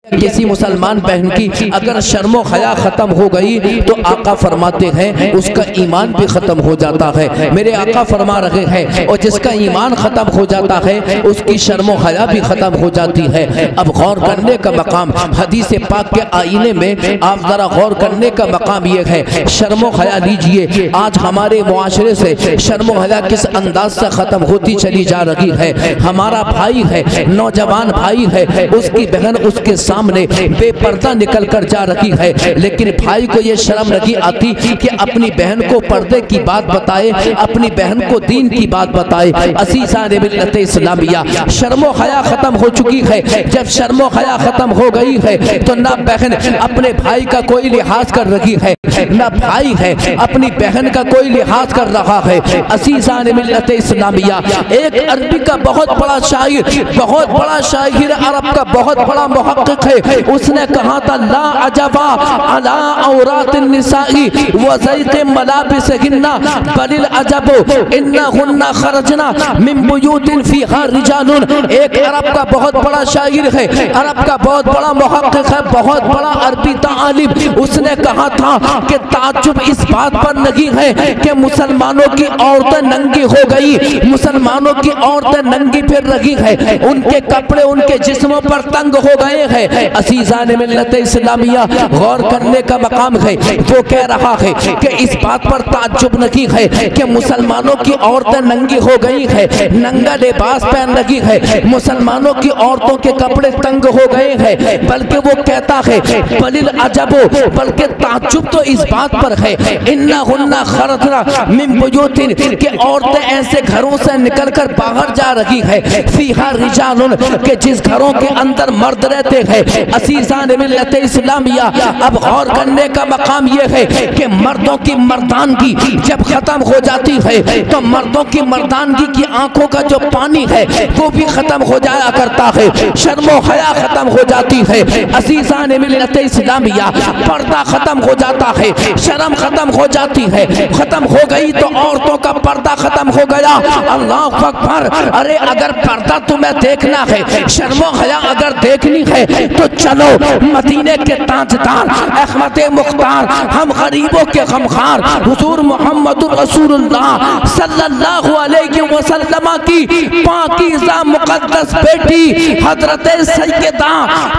किसी मुसलमान बहन की अगर शर्मो हया खत्म हो गई तो आका फरमाते हैं उसका ईमान भी खत्म हो जाता है। मेरे आका फरमा रहे हैं और जिसका ईमान खत्म हो जाता है उसकी शर्मो हया भी खत्म हो जाती है। अब गौर करने का मकाम हदीस पाक के आईने में आप जरा गौर करने का मकाम यह है। शर्मो हया लीजिए, आज हमारे मुआशरे से शर्मो हया किस अंदाज से खत्म होती चली जा रही है। हमारा भाई है, नौजवान भाई है, उसकी बहन उसके सामने बेपर्दा निकल कर जा रही है, लेकिन भाई को ये शर्म नहीं आती कि अपनी बहन को पर्दे की बात बताए, अपनी बहन को दीन की बात बताए। असीसाने मिल्लत इस्लामिया शर्मो हया खत्म हो चुकी है। जब शर्मो हया खत्म हो गई है तो ना बहन अपने भाई का कोई लिहाज कर रही है, ना भाई है अपनी बहन का कोई लिहाज कर रहा है। असीसाने मिल्लत इस्लामिया एक अरबी का बहुत बड़ा शायर, बहुत बड़ा शायर, अरब का बहुत बड़ा मुहक्किक है, उसने कहा था ला अजबा अला औरात निसाई व ज़ैक़ मलाबिसहिन्ना बलिल अजबो इन्नहुन्ना खरजना मिन बुयूतिन फीहा रिजालुन। एक अरब का बहुत बड़ा शायर है, अरब का बहुत बड़ा मुहक्किक है, बहुत बड़ा अरबी तालिब, उसने कहा था कि ताज्जुब इस बात पर नहीं है कि मुसलमानों की औरतें नंगी हो गई, मुसलमानों की औरतें नंगी फिर रही है, उनके कपड़े उनके जिस्मों पर तंग हो गए हैं। असीज़ान मिल्लत इस्लामिया गौर करने का मकाम है। वो कह रहा है कि इस बात पर ताज्जुब नहीं है कि मुसलमानों की औरतें नंगी हो गई है, नंगा लिबास पहन रही है, मुसलमानों की औरतों के कपड़े तंग हो गए हैं, बल्कि वो कहता है बलिल अजबो, बल्कि ताज्जुब तो इस बात पर है इन्नहुन्ना खरजना मिन बुयूतिन कि औरतें ऐसे घरों से निकलकर बाहर जा रही है फीहा रिजालुन के जिस घरों के अंदर मर्द रहते हैं। असीज़ान मिल्लत इस्लामिया अब गौर करने का मकाम यह है कि मर्दों की मर्दानगी जब खत्म हो जाती है तो मर्दों की मर्दानगी की आंखों का जो पानी है वो भी खत्म हो जाया करता है, शर्मो हया खत्म हो जाती है। असीज़ान मिल्लत इस्लामिया पर्दा खत्म हो जाता है, शर्म खत्म हो जाती है, खत्म हो गई तो औरतों का पर्दा खत्म हो गया। अल्लाह अकबर। अरे अगर पर्दा तुम्हें देखना है, शर्मो हया अगर देखनी है तो चलो मदीने के ताजदार अहमद मुख्तार, हम गरीबों के गमखार हुजूर मोहम्मद रसूलुल्लाह सल्लल्लाहु अलैहि वसल्लम की पाकीज़ा मुक़द्दस बेटी हजरत सैयदा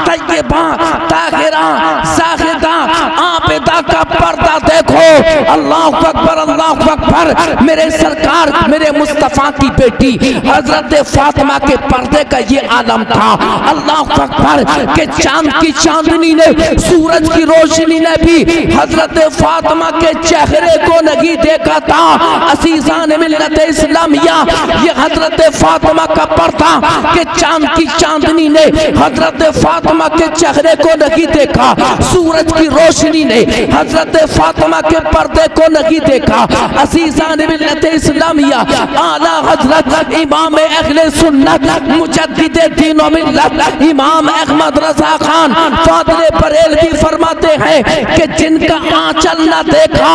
तय्यबा ताहिरा ज़ाहिदा आबिदा का पर्दा देखो। अल्लाहु अकबर, अल्लाहु अकबर। मेरे सरकार मेरे मुस्तफ़ा की बेटी हजरत फातिमा के पर्दे का ये आलम था। अल्लाहु अकबर के चांद की चांदनी ने, सूरज की रोशनी ने भी हजरत फातिमा के चेहरे को नहीं देखा था। असीज़ान मिल्लत इस्लामिया ये हजरत फातिमा का पर्दा के चांद की चांदनी ने हजरत फातिमा के चेहरे को नहीं देखा, सूरज की रोशनी ने हजरत फातिमा के पर्दे को नहीं देखा। असीज़ान मिल्लत इस्लामिया आला हजरत इमाम अहले सुन्नत मुजद्दिद दीन व मिल्लत इमाम अहमद रज़ा खान फादले बरेलवी फरमाते हैं कि जिनका आंचल न देखा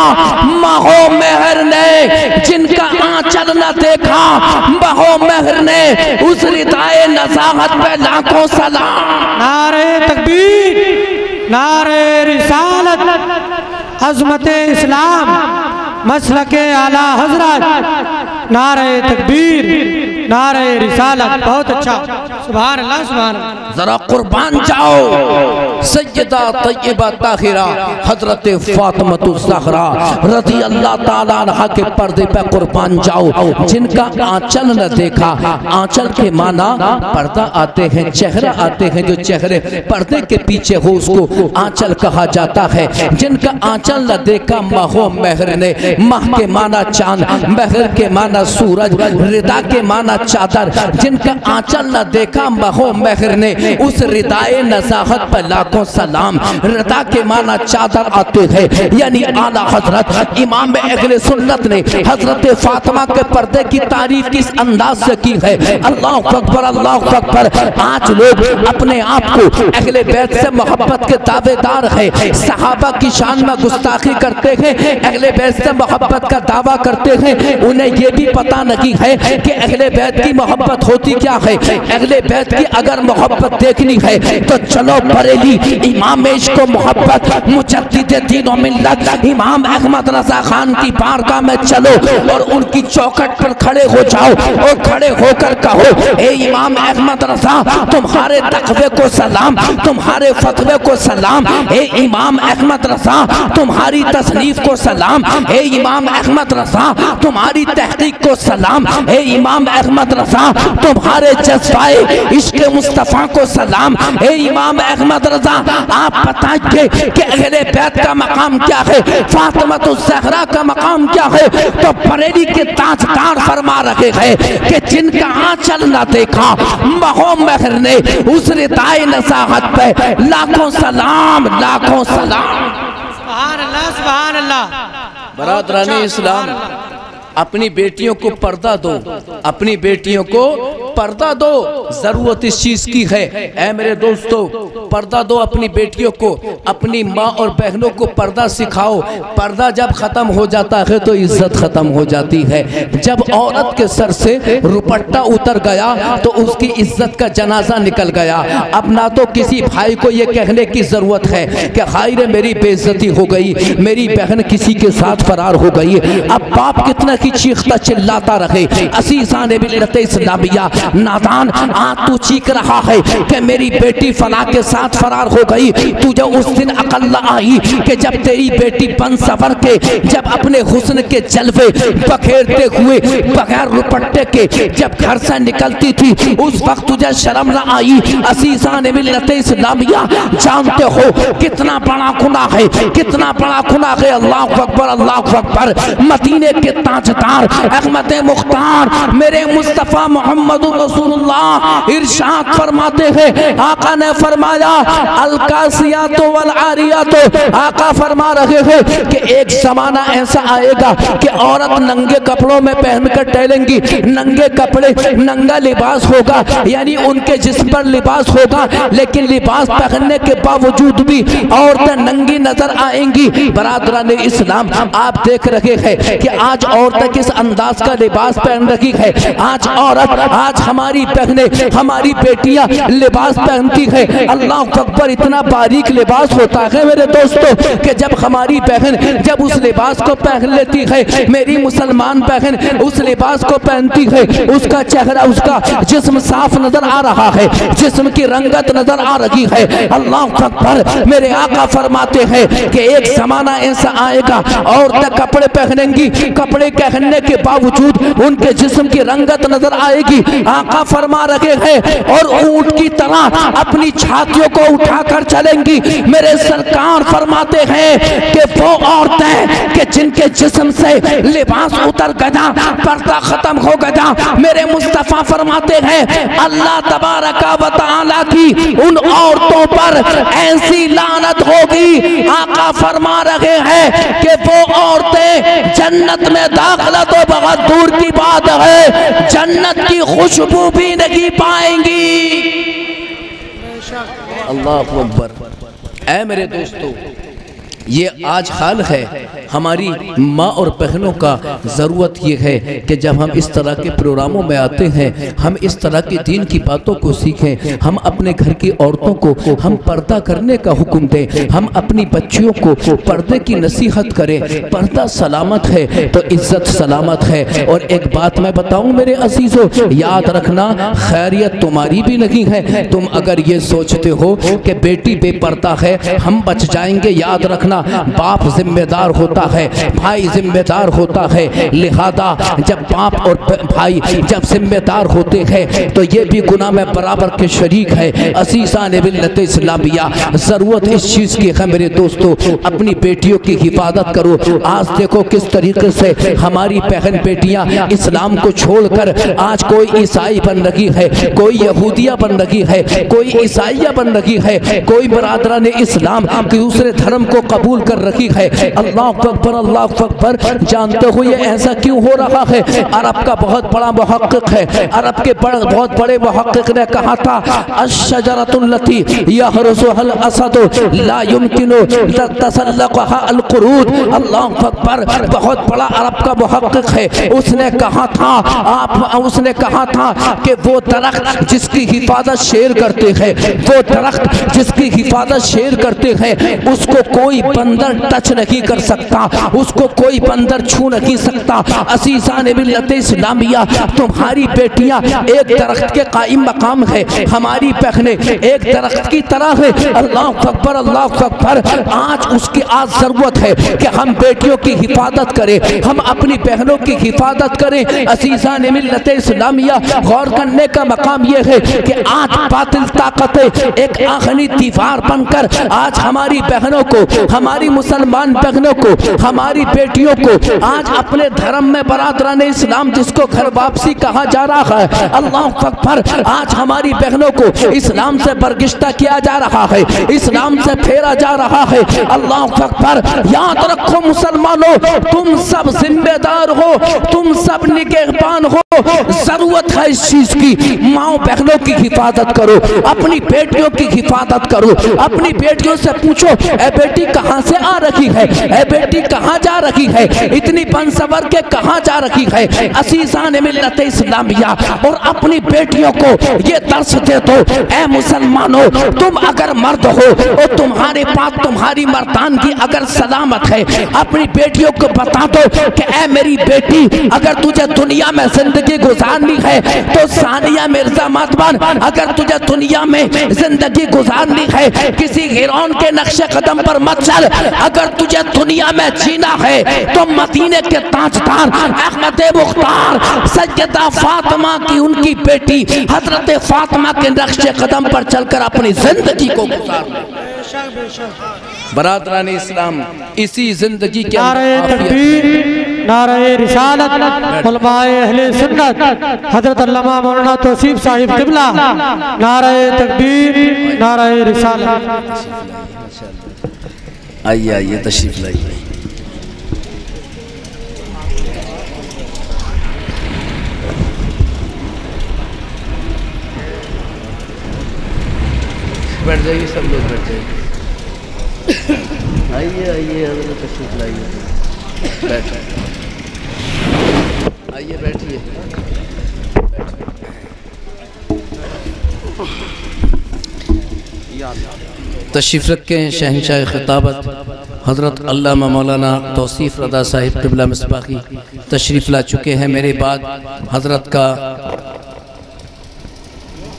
महो मेहर ने, जिनका आंचल न देखा महो मेहर ने, उस रिदाए नज़ाहत पे लाखों सलाम। नारे तकबीर, नारे रिसालत, अज़मते इस्लाम, मसलके आला हजरत, नारे तकबीर, नारे रिसालत। बहुत अच्छा, सुभान अल्लाह, सुभान अल्लाह। जरा कुर्बान जाओ सैयदा तय्यबा ताहिरा हजरत फातिमा ज़हरा रज़ी अल्लाह ताला अन्हा के पर्दे पे कुर्बान जाओ। जिनका आंचल न देखा, आंचल के माना पर्दा आते हैं, चेहरा आते हैं, जो चेहरे पर्दे के पीछे हो उसको आंचल कहा जाता है। जिनका आंचल न देखा महो मेहर ने, माह के माना चांद, मेहर के माना सूरज, रिदा के माना चादर, जिनका आंचल न देखा महो मेहर ने, उस रिदाए नज़ाहत पर लाखों लाखों सलाम। रदा के माना चादर आते हैं, यानी आला हजरत इमाम अहले सुन्नत ने हजरत फातिमा के पर्दे की तारीफ किस अंदाज से की है। अल्लाह अकबर, अल्लाह अकबर। आज लोग अपने आप को अहले बैत से मोहब्बत के दावेदार है, सहाबा की शान में गुस्ताखी करते हैं, अहले बैत से मोहब्बत का दावा करते हैं। उन्हें यह भी पता नहीं है कि अहले बैत की मोहब्बत होती क्या है। अहले बैत की अगर मोहब्बत देखनी है तो चलो बरेली इमाम इश्क को मोहब्बत मुजद्दिद दीन व मिल्लत इमाम अहमद रजा खान की बारगाह में चलो और उनकी चौखट पर खड़े हो जाओ और खड़े होकर कहो, ए इमाम अहमद रजा, तुम्हारे तकवे को सलाम, तुम्हारे फतवे को सलाम। ए इमाम अहमद रजा, तुम्हारी तसनीफ को सलाम। ए इमाम अहमद रजा, तुम्हारी तहकीक को सलाम। ए इमाम अहमद रजा, तुम्हारे जज्बाए इश्क मुस्तफा को सलाम। ए इमाम अहमद रजा, आप बताइए कि अहले बैत का मकाम क्या है, फातिमा ज़हरा का मकाम क्या है। तो बरेली के ताजदार फरमा रहे हैं कि जिनका आंचल न देखा महो महर ने, उस रिदाए नसाहत पे लाखों सलाम, लाखों सलाम। सुभान अल्लाह, सुभान अल्लाह। बरादरानी इस्लाम, अपनी बेटियों को पर्दा दो, अपनी बेटियों को पर्दा दो। जरूरत इस चीज की है। ऐ मेरे दोस्तों, पर्दा दो अपनी बेटियों को, अपनी माँ और बहनों को पर्दा सिखाओ। पर्दा जब खत्म हो जाता है तो इज्जत खत्म हो जाती है। जब औरत के सर से रुपट्टा उतर गया तो उसकी इज्जत का जनाजा निकल गया। अब ना तो किसी भाई को ये कहने की जरूरत है कि हाय रे मेरी बेइज्जती हो गई, मेरी बहन किसी के साथ फरार हो गई। अब बाप कितना की चीखता चिल्लाता रहे, असीज़ान मिल्लत इस्लामिया, नादान, आज तू चीख रहा है कि मेरी बेटी फला के साथ फरार हो गई। तुझे उस दिन अकल न आई कि जब तेरी बेटी बन सवर के, जब अपने हुस्न के जलवे बखेरते हुए बगैर रुपट्टे के जब घर से निकलती थी, उस वक्त तुझे शर्म न आई। असीज़ान मिल्लत इस्लामिया, जानते हो कितना बड़ा गुनाह है, कितना बड़ा गुनाह है। अल्लाह अकबर, अल्लाह अकबर। मदीने के ताजदार अहमद मुख्तार मेरे मुस्तफ़ा मोहम्मद रसूलुल्लाह इरशाद फरमाते हैं, आका ने फरमाया अलकासियातो वल आरियातो, आका फरमा रहे हैं कि एक जमाना ऐसा आएगा कि औरत नंगे कपड़ों में पहनकर टहलेंगी। नंगे कपड़े, नंगा लिबास होगा, यानी उनके जिस्म पर लिबास होगा, लेकिन लिबास पहनने के बावजूद भी औरतें नंगी नजर आएंगी। बरादरान इस्लाम, आप देख रहे हैं कि आज औरतें किस अंदाज का लिबास पहन रही है। आज औरत, आज हमारी बहनें, हमारी बेटियां लिबास पहनती है। अल्लाह अकबर, इतना बारीक लिबास होता है मेरे दोस्तों कि जब हमारी बहन जब उस लिबास को पहन लेती है, मेरी मुसलमान बहन उस लिबास को पहनती है, उसका चेहरा, उसका जिस्म साफ नजर आ रहा है, जिस्म की रंगत नजर आ रही है। अल्लाह अकबर, मेरे आका फरमाते हैं कि एक जमाना ऐसा आएगा औरतें कपड़े पहनेंगी, कपड़े पहनने के बावजूद उनके जिस्म की रंगत नजर आएगी। आका फरमा रहे हैं और ऊंट की तरह अपनी छातियों को उठाकर चलेंगी। मेरे सरकार फरमाते हैं कि वो औरतें कि जिनके जिस्म से लिबास उतर गया, पर्दा खत्म हो गया, मेरे मुस्तफा फरमाते हैं अल्लाह तबारक व तआला की उन औरतों पर ऐसी लानत होगी। आका फरमा रहे हैं कि वो औरतें जन्नत में दाखिला तो बहुत दूर की बात है, जन्नत की खुशबू भी नहीं पाएंगी। अल्लाह अकबर। ऐ मेरे दोस्तों, ये आज हाल है हमारी माँ और बहनों का। ज़रूरत ये है कि जब हम इस तरह के प्रोग्रामों में आते हैं, हम इस तरह की दीन की बातों को सीखें, हम अपने घर की औरतों को हम पर्दा करने का हुक्म दें, हम अपनी बच्चियों को पर्दे की नसीहत करें। पर्दा सलामत है तो इज्जत सलामत है। और एक बात मैं बताऊं मेरे अजीजों, याद रखना, खैरियत तुम्हारी भी नहीं है। तुम अगर ये सोचते हो कि बेटी बेपर्दा है हम बच जाएंगे, याद रखना रखना, बाप जिम्मेदार होता है, भाई जिम्मेदार होता है। लिहाजा जब बाप और भाई जब जिम्मेदार होते हैं तो ये भी गुनाह में बराबर के शरीक है। असीसान मिल्लत इस्लामिया, ज़रूरत इस चीज़ की है मेरे दोस्तों, अपनी बेटियों की हिफाजत करो। आज देखो किस तरीके से हमारी बहन बेटियां इस्लाम को छोड़कर आज कोई ईसाई बन रही है, कोई यहूदिया बन रही है, कोई ईसाइया बन रही है, कोई बरादरान इस्लाम के दूसरे धर्म को कबूल कर रही है। अल्लाह अकबर, अल्लाह अकबर। जानते हो ये ऐसा क्यों हो रहा है? अरब का बहुत बड़ा मुहक्किक है, अरब के बहुत बड़े मुहक्किक ने कहा था, अश्शजरतुल्लती यहरुजुहल असद ला युमकिनु तसल्लुहा अल कुरूद। अल्लाह अकबर, बहुत बड़ा अरब का मुहक्किक है, उसने कहा था कि वो दरख्त जिसकी हिफाजत शेर करते हैं, वो दरख्त जिसकी हिफाजत शेर करते हैं, उसको कोई बंदर टच नहीं कर सकता, उसको कोई बंदर छू नहीं सकता। असीसान मिल्लत इस्लामिया, तुम्हारी बेटियां एक दरख्त के कायम मकाम है, हमारी बहनें एक दरख्त की तरह है। अल्लाह अकबर, अल्लाह अकबर। आज उसकी आज जरूरत है कि हम बेटियों की हिफाजत करें, हम अपनी बहनों की हिफाजत करें। असीसान मिल्लत इस्लामिया, गौर करने का मकाम यह है कि आज बातिल ताकतें एक आखिरी दीवार बनकर आज हमारी बहनों को, हमारी मुसलमान बहनों को, हमारी बेटियों को आज अपने धर्म में बरादरान इस्लाम जिसको घर वापसी कहा जा रहा है, अल्लाह अकबर, आज हमारी बहनों को इस्लाम से बरगिश्ता किया जा रहा है, इस्लाम से फेरा जा रहा है। अल्लाह अकबर। याद रखो मुसलमानों, तुम सब जिम्मेदार हो, तुम सब निगहबान हो। जरूरत है इस चीज की, माओ बहनों की हिफाजत करो, अपनी बेटियों की हिफाजत करो। अपनी बेटियों से पूछो, ए बेटी कहाँ से आ रही है, ए बेटी कहाँ जा रही है, इतनी बंसवर के कहाँ जा रही है। असीसान मिल्लत इस्लामिया, और अपनी बेटियों को ये दर्श दे दो, ए मुसलमानों, तुम अगर मर्द हो और तुम्हारे पास तुम्हारी मर्दानगी अगर सलामत है, अपनी बेटियों को बता दो कि ए मेरी बेटी, अगर तुझे दुनिया में जिंदगी गुजारनी है तो सानिया मिर्जा मत बन। अगर तुझे दुनिया में जिंदगी गुजारनी है किसी हीरोइन के नक्शे कदम पर मत चल। अगर तुझे दुनिया में जीना है तो मदीने के ताजदार अहमद मुख्तार सैयदा फातिमा की उनकी बेटी हजरत फातिमा के नक्शे कदम पर चलकर अपनी जिंदगी को गुजार। बरादरान इस्लाम, इसी जिंदगी के नारे तकबीर, नारे रिसालत, उलमाए अहले सुन्नत, हजरत अल्लामा मौलाना तौसीफ साहिब क़िबला, नारे तकबीर, नारे रिसालत। आइए आइए तशरीफ लाइए। बैठ जाइए, सब लोग बैठ जाइए। आइए आइए, हजरत तशरीफ लाइए, बैठो, आइए बैठिए। तशरीफ रखें। शहंशाह खिताबत हज़रत अल्लामा मौलाना तौसीफ़ रज़ा साहिब क़िबला मिसबाही तशरीफ़ ला चुके हैं। मेरे बाद हज़रत का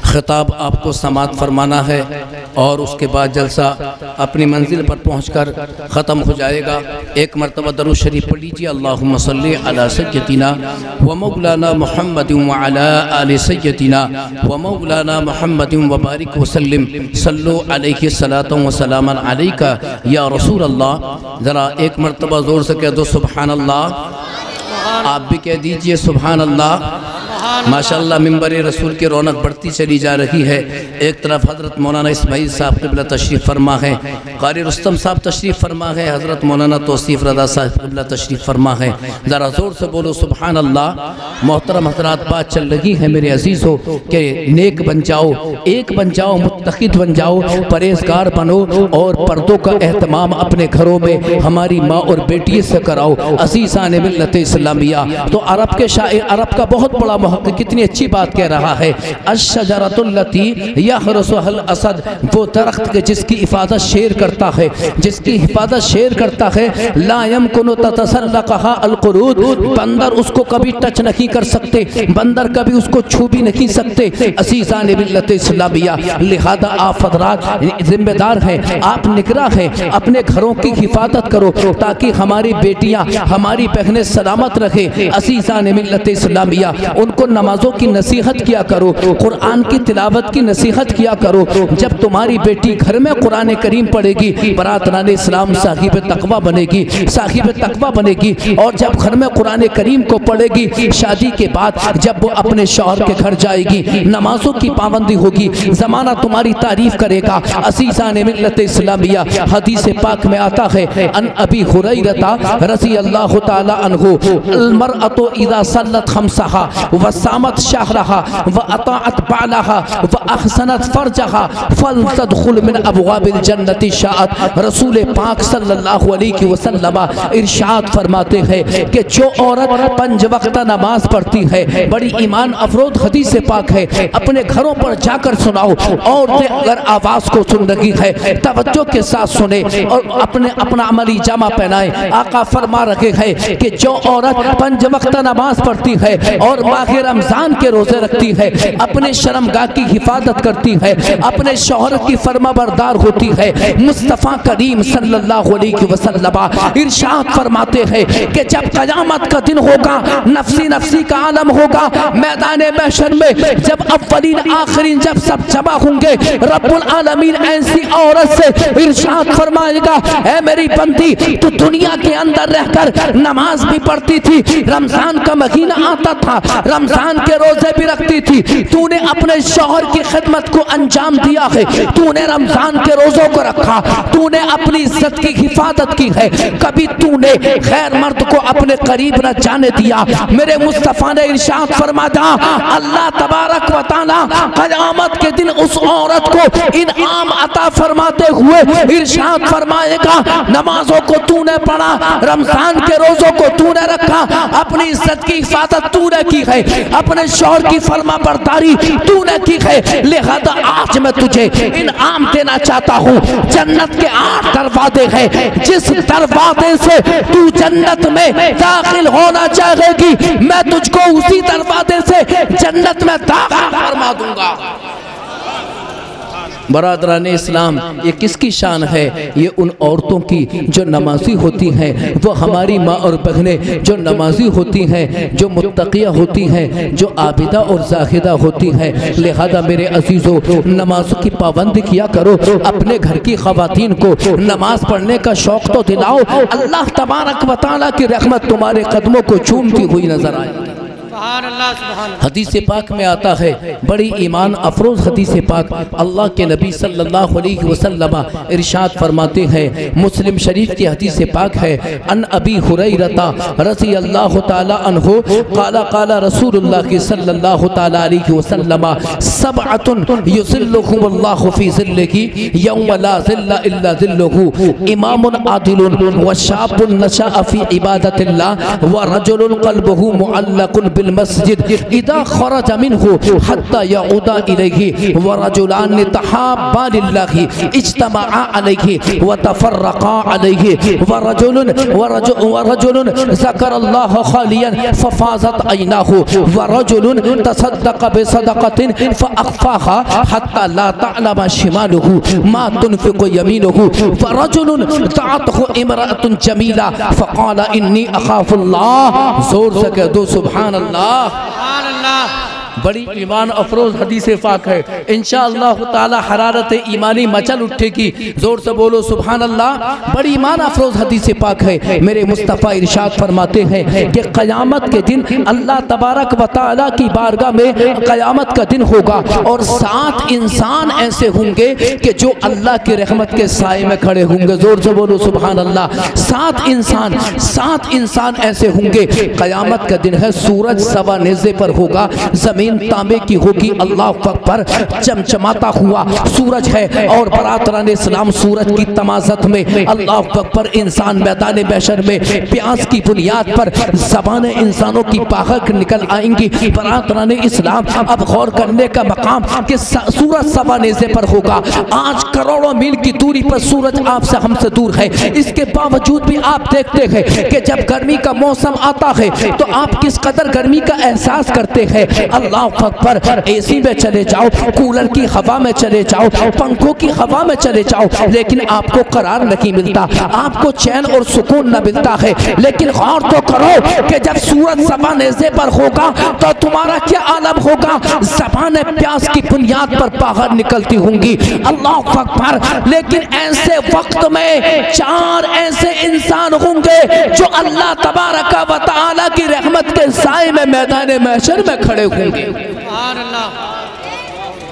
खिताब आपको समात फरमाना है और उसके बाद जलसा अपनी मंजिल पर पहुंचकर ख़त्म हो जाएगा। एक मरतबा दरूद शरीफ पढ़ लीजिए, अल्लाहुम्मा सल्ली अला सय्यदिना व मौलाना मुहम्मदिन व अला आलि सय्यदिना व मौलाना मुहम्मदिन व बारिक वसल्लिम सल्लु अलैहि सलातन व सलामन अलैका या रसूल अल्लाह। ज़रा एक मरतबा ज़ोर से कह दो सुबहान अल्लाह। आप भी कह दीजिए सुबहान अल्लाह। माशाअल्लाह मिंबर रसूल की रौनक बढ़ती चली जा रही है। एक तरफ हज़रत मौलाना इस्माइल साहब क़िबला तशरीफ़ फरमा है, क़ारी रुस्तम साहब तशरीफ़ फरमा है, हज़रत मौलाना तौसीफ़ रज़ा साहब क़िबला तशरीफ़ फरमा है। ज़रा ज़ोर से बोलो सुबहान अल्लाह। मोहतरम हज़रात, बात चल रही है मेरे अजीज़ों के नेक बन जाओ, एक बन जाओ, मुत्तक़िद बन जाओ, परहेज़गार बनो और पर्दों का एहतमाम अपने घरों में हमारी माँ और बेटी से कराओ। असीसान मिल्लत इस्लामिया। तो अरब के शायर, अरब का बहुत बड़ा मुहक्किक कितनी अच्छी बात कह रहा है, अश्शजरतुल्लती यहरसुहल असद, वो दरख्त के जिसकी हिफाजत शेर करता है, जिसकी हिफाजत शेर करता है, ला यमकुनु ततसल्लक़हा अलक़ुरूद, बंदर उसको कभी टच नहीं कर सकते, बंदर कभी उसको छू भी नहीं सकते। अज़ीज़ान मिल्लत इस्लामिया, लिहाजा आप हज़रात जिम्मेदार हैं, आप निगरां हैं, अपने घरों की हिफाजत करो ताकि हमारी बेटियां, हमारी बहनें सलामत रहे। अज़ीज़ान मिल्लत इस्लामिया, उनको नमाजों की नसीहत किया करो, कुरान की तिलावत की नसीहत किया करो। जब तुम्हारी बेटी घर में कुरान करीम पढ़ेगी, बरादरान इस्लाम साहिब तकवा बनेगी, साहिब तकवा बनेगी। और जब घर में कुरान करीम को पढ़ेगी, शादी के बाद जब वो अपने शौहर के घर जाएगी, नमाजों की पाबंदी होगी, ज़माना तुम्हारी तारीफ करेगा। अज़ीज़ान मिल्लत इस्लामिया, हदीस पाक में आता है, अन अबी हुरैरा रज़ियल्लाहु तआला अन्हु, अल मरअतु इज़ा सल्लत खम्सहा व सामत शहरहा व अताअत बालहा व अहसनत फरजहा फलतदखुल मिन अबवाबिल जन्नति शाअत। रसूल पाक सल्लल्लाहु अलैहि वसल्लम इरशाद फरमाते हैं कि जो औरत 5 वक्त नमाज पढ़ती है, बड़ी ईमान अफरोज हदीस पाक है, अपने घरों पर जाकर सुनाओ। औरतें अगर आवाज़ को सुन रही है, तवज्जो के साथ सुने और अपना अमली जामा पहनाए। आका फरमा रहे हैं कि जो औरत 5 वक्त नमाज पढ़ती है और माह रमजान के रोजे रखती है, अपने शर्मगाह की हिफाजत करती है, अपने शौहर की फरमाबरदार होती है, मुस्तफ़ा करीम सल्लल्लाहु अलैहि वसल्लम इरशाद फरमाते हैं कि जब क़यामत का दिन होगा, नफ्सी नफ्सी का आलम होगा, मैदान महशर में जब अव्वलीन आखिरीन जब सब जमा होंगे, रब्बुल आलमीन ऐसी औरत से इरशाद फरमाएगा, ऐ मेरी बंदी, तू दुनिया के अंदर रहकर नमाज भी पढ़ती थी, रमजान का महीना आता था, रमजान के रोजे भी रखती थी, तूने अपने शौहर की खिदमत को अंजाम दिया है, तूने रमजान के रोजों को रखा, तूने अपनी इज्जत की हिफाजत की है, कभी तूने गैर मर्द को अपने करीब न जाने दिया। मेरे मुस्तफ़ा ने इरशाद फरमाया, अल्लाह तबारक व तआला क़यामत के दिन उस औरत को इनाम अता फरमाते हुए इरशाद फरमाएगा, नमाजों को तूने पढ़ा, रमजान के रोजों को तूने रखा, अपनी इज्जत की हिफाजत तूने की है, अपने शौहर की फरमा बरदारी तूने की है, लिहाजा आज मैं तुझे इनाम देना चाहता हूँ। जन्नत के 8 दरवाजे हैं, जिस दरवाजे से तू जन्नत में दाखिल होना चाहेगी, मैं तुझको उसी दरवाजे से जन्नत में दाखिल फरमा दूंगा। बरादरान इस्लाम, ये किसकी शान है? ये उन औरतों की जो नमाजी होती हैं, वो हमारी माँ और बहनें जो नमाजी होती हैं, जो मुत्तकिया होती हैं, जो आबिदा और जाहिदा होती हैं। लिहाजा मेरे अजीज़ों, नमाज की पाबंदी किया करो, अपने घर की ख़वातीन को नमाज पढ़ने का शौक़ तो दिलाओ। अल्लाह तबारक व तआला की रहमत तुम्हारे कदमों को चूमती हुई नजर आए। हदीस पाक में आता है, बड़ी ईमान अफरोज हदीस पाक, अल्लाह के नबी सल्लल्लाहु अलैहि वसल्लम इरशाद फरमाते हैं, मुस्लिम शरीफ की हदीस पाक है, अन अबी हुरैरा रज़ियल्लाहु ताला अन्हु क़ाला क़ाला रसूलुल्लाह सल्लल्लाहु ताला अलैहि वसल्लम, सबअतुन युज़िल्लुहुमुल्लाहु फ़ी ज़िल्लिही यौम ला ज़िल्ला इल्ला ज़िल्लुहु, इमामुन आदिलुन व शाबुन नशअ फ़ी इबादतिल्लाह व रजुलुन क़ल्बुहु मुअल्लक़ुन बिल मस्जिद इदा खरज मिन्हु हत्ता यऊदा इलैहि व रजुलान तहाब्बा लिल्लाहि इज्तमाआ अलैहि व तफर्रका अलैहि व रजुलन ज़करल्लाह खालियन फफाज़त ऐनाहु व रजुलन तसद्दक़ बिसदक़तिन फअख़फ़ाहा हत्ता ला तअलम शिमालुहु मा तुनफ़िक़ु यमीनुहु व रजुलन तअतहु इम्रअतुन जमीला फ़क़ाला इन्नी अख़ाफ़ुल्लाह। जोर से कह दो सुभान अल्लाह। बड़ी ईमान अफरोज हदीस पाक है, इंशाअल्लाह ताला हरारत ईमानी मचल उठेगी। जोर से बोलो सुभान अल्लाह। बड़ी ईमान अफरोज हदीस पाक है। मेरे मुस्तफ़ा इरशाद फरमाते हैं कि क़यामत के दिन अल्लाह तबारक व तआला की बारगाह में क़यामत का दिन होगा और 7 इंसान ऐसे होंगे कि जो अल्लाह की रहमत के साए में खड़े होंगे। जोर से बोलो सुभान अल्लाह। 7 इंसान ऐसे होंगे। क़यामत का दिन है, सूरज सवा नेज़े पर होगा, ज़मीन ज़मीन तांबे की होगी। अल्लाह अकबर, चमचमाता हुआ सूरज है और बरातरान इस्लाम सूरज की तमाज़त में अल्लाह अकबर इंसान मैदान महशर में प्यास की बुनियाद पर ज़बान इंसानों की पाहक निकल आएंगी। बरातरान इस्लाम अब गौर करने का मकाम कि सूरज सवा नेज़े पर होगा। आज करोड़ों मील की दूरी पर सूरज आपसे हमसे दूर है, इसके बावजूद भी आप देखते हैं कि जब गर्मी का मौसम आता है तो आप किस कदर गर्मी का एहसास करते हैं। अल्लाह अकबर, एसी में चले जाओ, कूलर की हवा में चले जाओ, पंखों की हवा में चले जाओ, लेकिन आपको करार नहीं मिलता, आपको चैन और सुकून न मिलता है। लेकिन गौर तो करो कि जब सूरज सवा नेज़े पर होगा तो तुम्हारा क्या आलम होगा। ज़बान प्यास की बुनियाद पर बाहर निकलती होंगी। अल्लाह अकबर, लेकिन ऐसे वक्त में 4 ऐसे इंसान होंगे जो अल्लाह तबारक व तआला की रहमत के साए में मैदान महशर में खड़े होंगे।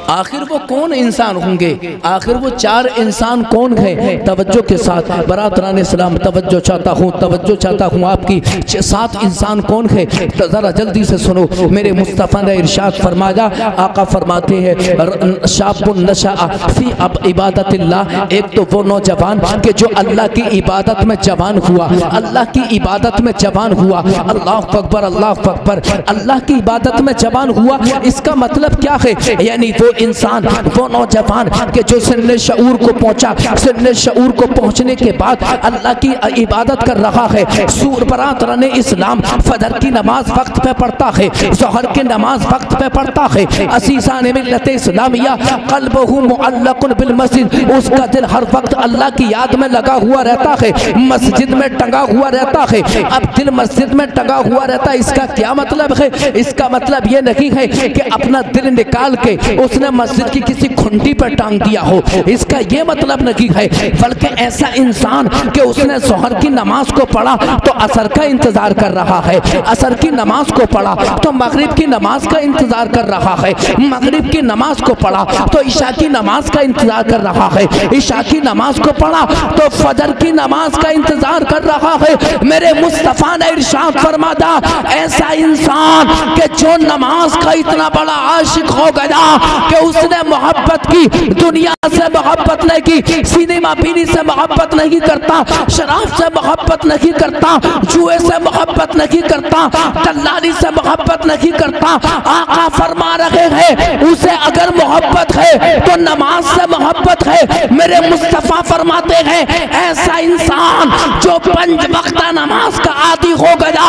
आखिर वो कौन इंसान होंगे, आखिर वो 4 इंसान कौन है? तवज्जो के साथ बरातरान इस्लाम तवज्जो चाहता हूँ आपकी। 7 इंसान कौन है तो ज़रा जल्दी से सुनो। मेरे मुस्तफ़ा ने इरशाद फरमाया, आका फरमाते हैं शाबुन नशा फी अब इबादतिल्लाह, एक तो वो नौजवान कि जो अल्लाह की इबादत में जवान हुआ, अल्लाह की इबादत में जवान हुआ। अल्लाह अकबर, अल्लाह अकबर, अल्लाह की इबादत में जवान हुआ। इसका मतलब क्या है? यानी वो इंसान, वो नौजवान कि जो सिन्ने शऊर को पहुंचा, सिन्ने शऊर को पहुंचने के बाद अल्लाह की इबादत कर रहा है। सूर बरातरान इस्लाम फजर की नमाज वक्त पे पढ़ता है, ज़ोहर की नमाज वक्त पे पढ़ता है। असीसान मिल्लत इस्लामिया क़ल्बुहु मुअल्लक़ुन बिल मस्जिद, उसका दिल हर वक्त अल्लाह की याद में लगा हुआ रहता है, मस्जिद में टंगा हुआ रहता है। अब दिल मस्जिद में टंगा हुआ रहता है, इसका क्या मतलब है? इसका मतलब ये नहीं है कि अपना दिल निकाल के उसने मस्जिद की किसी खुंटी पर टांग दिया हो, इसका ये मतलब नहीं है। बल्कि ऐसा इंसान कि उसने ज़ोहर की नमाज को पढ़ा तो असर का इंतजार कर रहा है, असर की नमाज को पढ़ा तो मगरिब की नमाज का इंतजार कर रहा है, मगरिब की नमाज को पढ़ा तो ईशा की नमाज का इंतजार कर रहा है, ईशा की नमाज को पढ़ा तो फजर की नमाज का इंतजार कर रहा है। मेरे मुस्तफ़ा ने इरशाद फरमाया, ऐसा इंसान कि जो नमाज का इतना बड़ा आशिक हो गया कि उसने मोहब्बत की, दुनिया से मोहब्बत नहीं की, सिनेमा बीनी से मोहब्बत नहीं करता, शराब से मोहब्बत नहीं करता, जुए से मोहब्बत नहीं करता, दलाली से मोहब्बत नहीं करता। आका फरमा रहे हैं उसे अगर मोहब्बत है तो नमाज से मोहब्बत है। मेरे मुस्तफ़ा फरमाते हैं ऐसा इंसान जो 5 वक्त नमाज का आदी हो गया,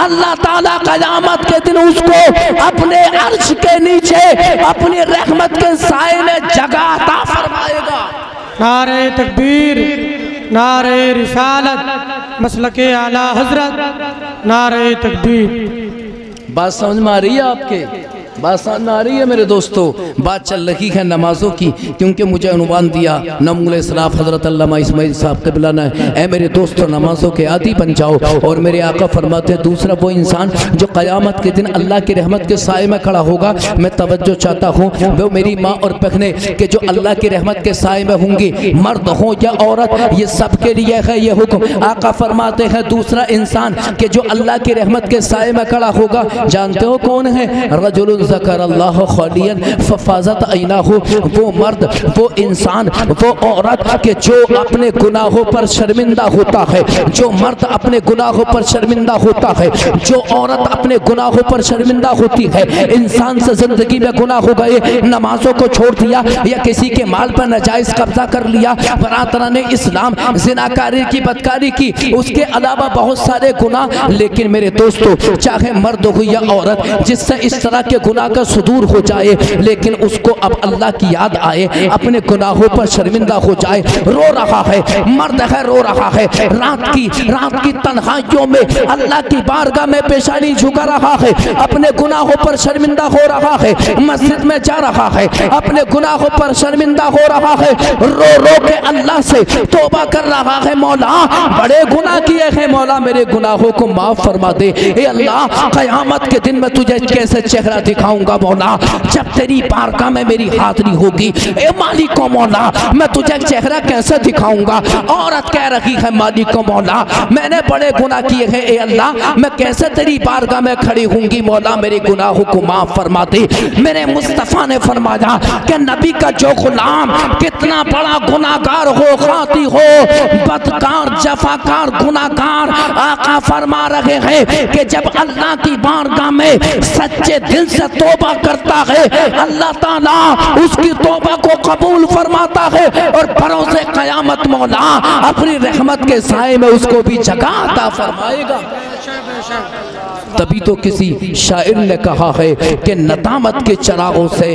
अल्लाह ताला क़यामत के दिन उसको अपने अर्श के नीचे अपनी रहमत के साए में जगह अता फरमाएगा। नारे तकबीर, नारे रिसालत, मसलके आला हजरत, नारे तकबीर। बात समझ में आ रही है आपके? बात समझ में आ रही है मेरे दोस्तों? बात चल रही है नमाजों की, क्योंकि मुझे अनुमान दिया नमूल सलाफ हज़रत अल्लामा इस्माइल साहब क़िबला ने, ऐ मेरे दोस्तों नमाजों के आदी बन जाओ। और मेरे आका फरमाते हैं दूसरा वो इंसान जो क़यामत के दिन अल्लाह की रहमत के साए में खड़ा होगा। मैं तवज्जो चाहता हूँ, वो मेरी माँ और बहनें कि जो अल्लाह की रहमत के साए में होंगी, मर्द हो या औरत, ये सब के लिए है ये हुक्म। आका फरमाते हैं दूसरा इंसान कि जो अल्लाह की रहमत के साए में खड़ा होगा, जानते हो कौन है? रजुल ज़कर अल्लाह खालियन फफाज़त ऐनाहु, वो मर्द, वो इंसान, वो औरत के जो अपने गुनाहों पर शर्मिंदा होता है, जो मर्द अपने गुनाहों पर शर्मिंदा होता है, जो औरत अपने गुनाहों पर शर्मिंदा होती है। इंसान से जिंदगी में गुनाह हो गए, नमाजों को छोड़ दिया या किसी के माल पर नाजायज कब्जा कर लिया, बरातरान इस्लाम जिनाकारी की, बदकारी की, उसके अलावा बहुत सारे गुनाह। लेकिन मेरे दोस्तों, चाहे मर्द हो या औरत, जिससे इस तरह के गुनाह का सुदूर हो जाए, लेकिन उसको अब अल्लाह की याद आए, अपने गुनाहों पर शर्मिंदा हो जाए, रो रहा है, मर्द है रो रहा है, रात की तन्हाइयों में अल्लाह की बारगाह में पेशानी झुका रहा है, अपने गुनाहों पर शर्मिंदा हो रहा है, मस्जिद में जा रहा है, अपने गुनाहों पर शर्मिंदा हो रहा है, रो रो के अल्लाह से तौबा कर रहा है, मौला बड़े गुनाह किए हैं, मौला मेरे गुनाहों को माफ फरमा दे। ए अल्लाह, क़यामत के दिन में तुझे कैसे चेहरा दिखा दिखाऊंगा मौला जब तेरी बारगाह में मेरी हाजिरी होगी। ए मालिक मौला मैं तुझे चेहरा कैसे दिखाऊंगा। औरत कह रही है मालिक मौला मैंने बड़े गुनाह किए हैं, ए अल्लाह मैं कैसे तेरी बारगाह में खड़ी होंगी मौला, मेरे गुनाहों को माफ फरमा दे। मेरे मुस्तफ़ा ने फरमाया कि नबी का जो गुलाम कितना बड़ा गुनाहगार हो, खाती हो, बदकार, जफाकार, गुनाहगार, आका फरमा रहे हैं कि जब अल्लाह की बारगाह में सच्चे दिल से तौबा करता है अल्लाह ताला उसकी तौबा को कबूल फरमाता है और भरोसे क़यामत मौला अपनी रहमत के साए में उसको भी जगह अता फरमाएगा। तभी तो किसी शायर ने कहा है कि नदामत के चरागों से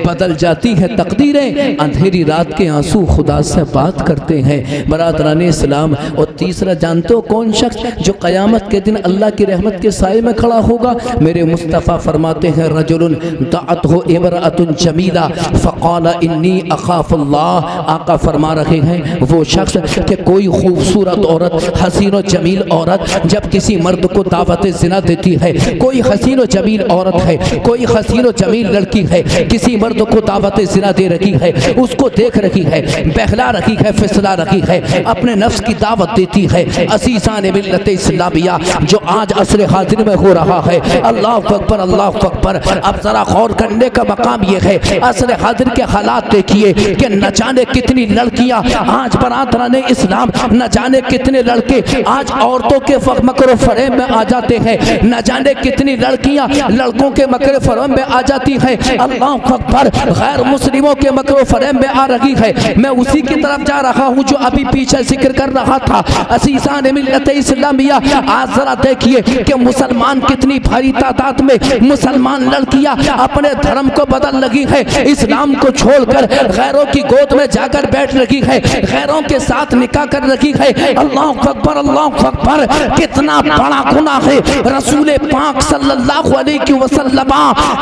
बदल जाती है तकदीरें, अंधेरी रात के आंसू खुदा से बात करते हैं। बरादरान इस्लाम, और तीसरा जानते हो कौन शख्स जो क़यामत के दिन अल्लाह की रहमत के साए में खड़ा होगा? मेरे मुस्तफ़ा फरमाते हैं रजुलुन दअतहु इमराअतुन जमीला फ़क़ाल इन्नी अख़ाफ़ुल्लाह। आका फरमा रहे हैं वो शख्स कि कोई खूबसूरत औरत, हसीन और जमील औरत जब किसी मर्द को दावत ज़िना देती है, कोई हसीन और जमील औरत है, कोई हसीन और जमील लड़की है, किसी मर्द को दावत ज़िना दे रही है, उसको देख रही है, बहला रही है, फिसला रही है, अपने नफ्स की दावत देती है। असीसान मिल्लत इस्लामिया जो आज असर हाजिर में हो रहा है, अल्लाह अकबर अल्लाह अकबर। अब जरा गौर करने का मकाम यह है, असर हाजिर के हालात देखिए कि न जाने कितनी लड़कियां आज बरादरान इस्लाम, न जाने कितने लड़के आज औरतों के मकर फरेब में आ जाते हैं, न जाने कितनी लड़कियां लड़कों के मकर फरेब में आ जाती हैं। अल्लाह अकबर, गैर मुस्लिमों के मकर फरेब में आ रही है। मैं उसी की तरफ जा रहा हूं जो अभी पीछे जिक्र कर रहा था, असीसान मिल्लत इस्लामिया। आज जरा देखिए कि मुसलमान कितनी भारी तादाद में मुसलमान लड़कियां अपने धर्म को बदल लगी है, इस्लाम को छोड़कर गैरों की गोद में जाकर बैठ रही है, गैरों के साथ निकाह कर रही है। अल्लाह अकबर अल्लाह अकबर, कितना बड़ा गुनाह है। रसूल पाक सल्लल्लाहु अलैहि वसल्लम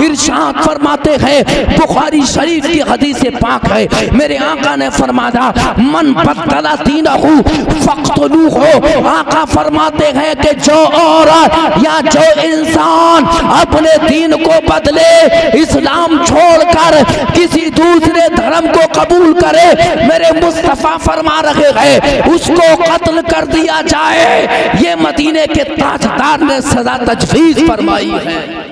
इरशाद फरमाते हैं, बुखारी शरीफ की हदीस पाक है, मेरे आका ने फरमाया मन बदला दीनहु फक़्तुलूहु। आका फरमाते हैं कि जो औरत या जो इंसान अपने दीन को बदले, इस्लाम छोड़कर किसी दूसरे धर्म को कबूल करे, मेरे मुस्तफ़ा फरमा रहे हैं उसको कत्ल कर दिया जाए। ये मदीने के ताजदार ने सजा तजवीज़ फरमाई है।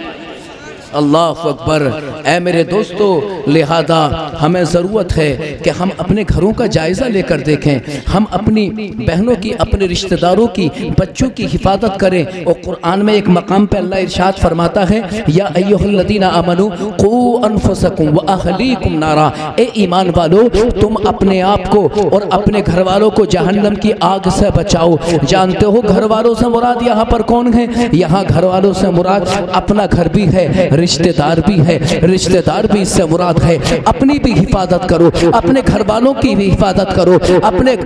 अल्लाह अकबर। ऐ मेरे दोस्तों, लिहाजा हमें ज़रूरत है कि हम अपने घरों का जायज़ा लेकर देखें, हम अपनी बहनों की, अपने रिश्तेदारों की, बच्चों की हिफाजत करें। और कुरान में एक मकाम पे अल्लाह इरशाद फरमाता है, या अय्युहल्लज़ीना आमनू क़ू अनफुसकुम व अहलीकुम नारा। ए ईमान वालो, तुम अपने आप को और अपने घर वालों को जहन्नम की आग से बचाओ। जानते हो घर वालों से मुराद यहाँ पर कौन है? यहाँ घर वालों से मुराद अपना घर भी है, रिश्तेदार भी है, रिश्तेदार भी इससे मुराद है। अपनी भी हिफाजत करो, अपने घर वालों की भी हिफाजत करो,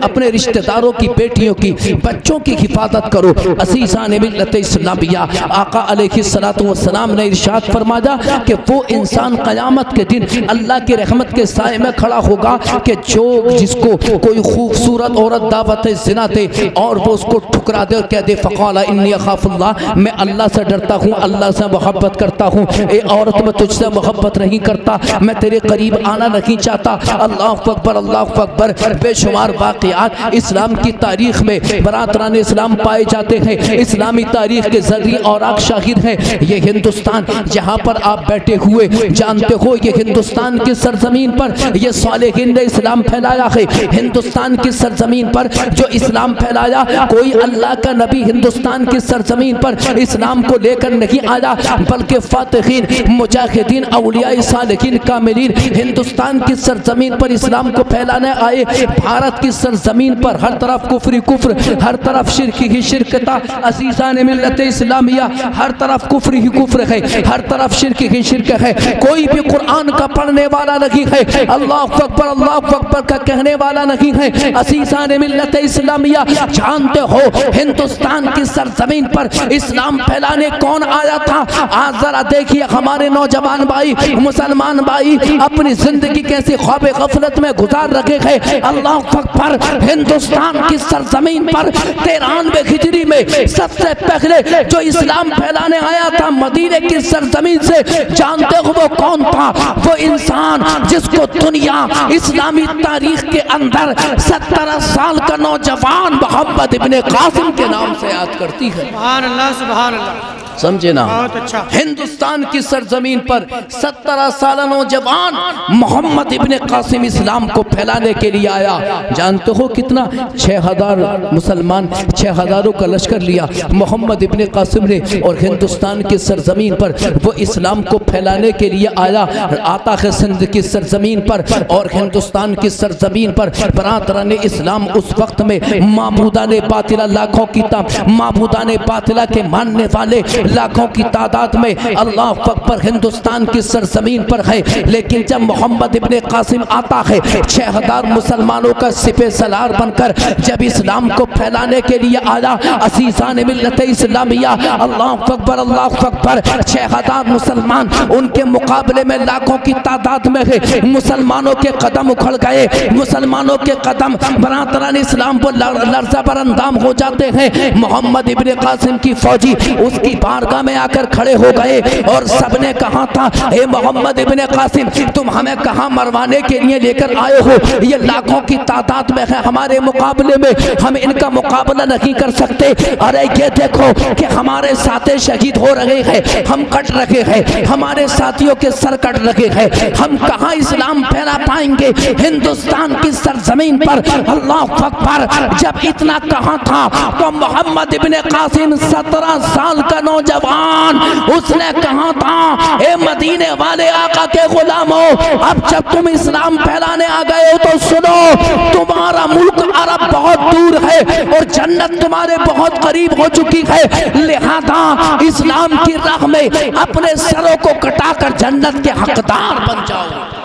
अपने रिश्तेदारों की, बेटियों की, बच्चों की हिफाजत करो। असीसान मिल्लत इस्लामिया, आका अलैहिस्सलातु वस्सलाम ने इरशाद फरमाया कि वो इंसान क़यामत के दिन अल्लाह की रहमत के साए में खड़ा होगा कि जो जिसको कोई खूबसूरत औरत दावत ज़िना दे और वो उसको ठुकरा दे और कह दे फ़क़ाल इन्नी अख़ाफ़ुल्लाह, मैं अल्लाह से डरता हूँ, अल्लाह से मोहब्बत करता हूँ। ए औरत, मैं तुझसे मोहब्बत नहीं करता, मैं तेरे करीब आना नहीं चाहता। अल्लाह अकबर अल्लाह अकबर। बेशुमार वाक़यात इस्लाम की तारीख में बरातरान इस्लाम पाए जाते हैं। इस्लामी तारीख के ज़रिए और आप शाहिद हैं। ये हिंदुस्तान जहाँ पर आप बैठे हुए जानते हो, ये हिंदुस्तान की सरजमीन पर ये सालेहीन ने इस्लाम फैलाया है। हिंदुस्तान की सरजमीन पर जो इस्लाम फैलाया, कोई अल्लाह का नबी हिंदुस्तान की सरजमीन पर इस्लाम को लेकर नहीं आया, बल्कि फातिहीन, मुजाहिदीन, औलिया सालिहीन, कामिलीन हिंदुस्तान की सरजमीन पर इस्लाम को फैलाने आए। भारत की सरजमीन पर हर तरफ कुफ्र कुफ्र, हर तरफ शिर्क ही शिर्क था। असीसान मिल्लत इस्लामिया, हर तरफ कुफ्र ही कुफ्र है, हर तरफ शिर्क ही शिर्क है। कोई भी कुरान का पढ़ने वाला नहीं है, अल्लाह अकबर का कहने वाला नहीं है। असीसान मिल्लत इस्लामिया, जानते हो हिंदुस्तान की सरजमीन पर इस्लाम फैलाने कौन आया था? आज जरा देखिए ये हमारे नौजवान भाई मुसलमान भाई अपनी जिंदगी कैसी ख्वाब गफलत में गुजार रखे हैं। अल्लाह अकबर, हिंदुस्तान की सरजमीन पर 93 हिजरी में सबसे पहले जो इस्लाम फैलाने आया था मदीने की सरजमीन से, जानते हो वो कौन था? वो इंसान जिसको दुनिया इस्लामी तारीख के अंदर 17 साल का नौजवान मोहम्मद इब्ने कासिम के नाम से याद करती है। सुभान अल्लाह, सुभान अल्लाह, समझे ना? बहुत अच्छा। हिंदुस्तान की सरजमीन पर 17 साल नौजवान मोहम्मद इब्ने कासिम इस्लाम को फैलाने के लिए आया। जानते हो कितना? 6000 मुसलमान, 6000 का लश्कर लिया मोहम्मद इब्ने कासिम ने, और हिंदुस्तान की सरजमीन पर वो इस्लाम को फैलाने के लिए आया। आता है सिंध की सरजमीन पर और हिंदुस्तान की सरजमीन पर बरादरान इस्लाम उस वक्त में माबूदाने बातिला लाखों की माबूदाने बातिला के मानने वाले लाखों की तादाद में अल्लाह अकबर हिंदुस्तान की सरजमीन पर है। लेकिन जब मोहम्मद इब्ने कासिम आता है 6000 मुसलमानों का सिपे सलार बनकर जब इस्लाम को फैलाने के लिए आया, असीसान मिल्लत इस्लामिया, अल्लाह अकबर, अल्लाह अकबर, 6000 मुसलमान उनके मुकाबले में लाखों की तादाद में है। मुसलमानों के कदम उखड़ गए, मुसलमानों के कदम बरादरान इस्लाम पर लर्जा पर अंदाम हो जाते हैं। मोहम्मद इब्ने कासिम की फौजी उसकी बारगाह में आकर खड़े हो गए और सबने कहा था, हे मोहम्मद इब्ने कासिम, तुम हमें कहां मरवाने के लिए लेकर आए हो? ये लाखों की तादाद में है, हमारे मुकाबले में हम इनका मुकाबला नहीं कर सकते। अरे ये देखो कि हमारे साथी शहीद हो रहे हैं, हम कट रहे हैं, हमारे साथियों के सर कट रहे हैं, हम कहां इस्लाम फैला पाएंगे हिंदुस्तान की सरजमीन पर? अल्लाह अकबर, जब इतना कहा था तो मोहम्मद इब्ने कासिम 17 साल का नौजवान उसने कहा था, ए मदीने वाले आका के गुलामों, अब जब तुम इस्लाम फैलाने आ गए हो तो सुनो, तुम्हारा मुल्क अरब बहुत दूर है और जन्नत तुम्हारे बहुत करीब हो चुकी है, लिहाजा इस्लाम की राह में अपने सरों को कटाकर जन्नत के हकदार बन जाओ।